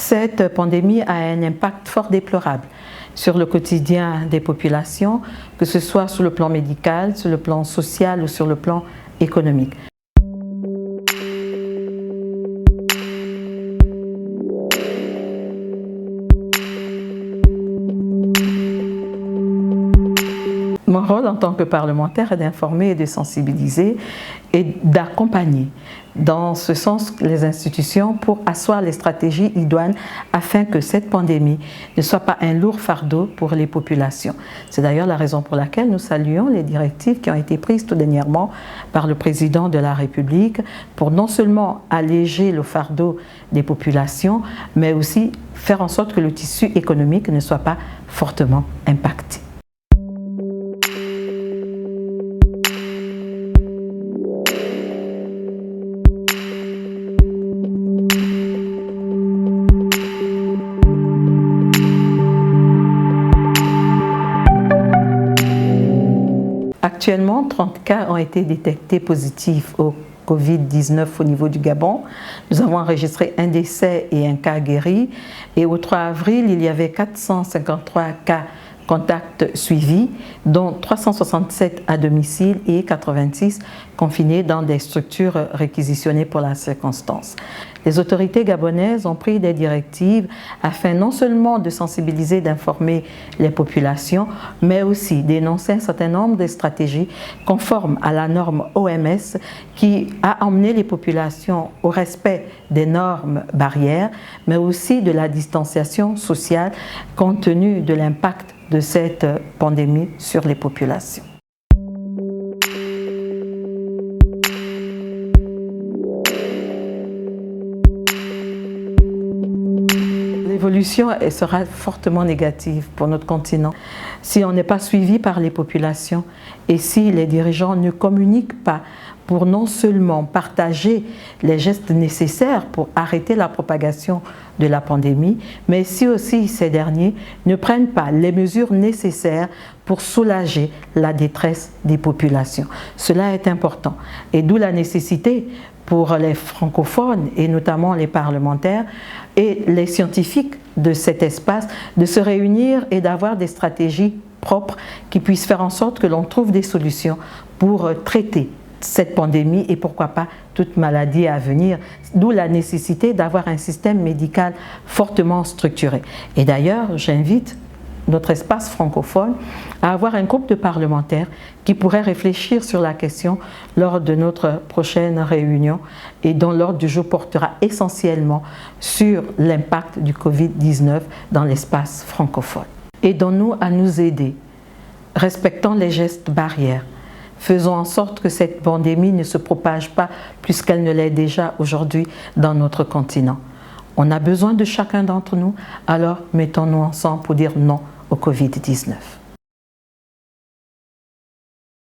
Cette pandémie a un impact fort déplorable sur le quotidien des populations, que ce soit sur le plan médical, sur le plan social ou sur le plan économique. Mon rôle en tant que parlementaire est d'informer et de sensibiliser et d'accompagner dans ce sens les institutions pour asseoir les stratégies idoines afin que cette pandémie ne soit pas un lourd fardeau pour les populations. C'est d'ailleurs la raison pour laquelle nous saluons les directives qui ont été prises tout dernièrement par le président de la République pour non seulement alléger le fardeau des populations, mais aussi faire en sorte que le tissu économique ne soit pas fortement impacté. Actuellement, 30 cas ont été détectés positifs au Covid-19 au niveau du Gabon. Nous avons enregistré un décès et un cas guéri. Et au 3 avril, il y avait 453 cas contacts suivis, dont 367 à domicile et 86 confinés dans des structures réquisitionnées pour la circonstance. Les autorités gabonaises ont pris des directives afin non seulement de sensibiliser, d'informer les populations, mais aussi d'énoncer un certain nombre de stratégies conformes à la norme OMS qui a emmené les populations au respect des normes barrières, mais aussi de la distanciation sociale compte tenu de l'impact de cette pandémie sur les populations. L'évolution sera fortement négative pour notre continent si on n'est pas suivi par les populations et si les dirigeants ne communiquent pas pour non seulement partager les gestes nécessaires pour arrêter la propagation de la pandémie, mais si aussi ces derniers ne prennent pas les mesures nécessaires pour soulager la détresse des populations. Cela est important et d'où la nécessité pour les francophones et notamment les parlementaires et les scientifiques de cet espace de se réunir et d'avoir des stratégies propres qui puissent faire en sorte que l'on trouve des solutions pour traiter cette pandémie et pourquoi pas toute maladie à venir, d'où la nécessité d'avoir un système médical fortement structuré. Et d'ailleurs, j'invite notre espace francophone à avoir un groupe de parlementaires qui pourraient réfléchir sur la question lors de notre prochaine réunion et dont l'ordre du jour portera essentiellement sur l'impact du Covid-19 dans l'espace francophone. Aidons-nous à nous aider, respectons les gestes barrières. Faisons en sorte que cette pandémie ne se propage pas plus qu'elle ne l'est déjà aujourd'hui dans notre continent. On a besoin de chacun d'entre nous, alors mettons-nous ensemble pour dire non au Covid-19.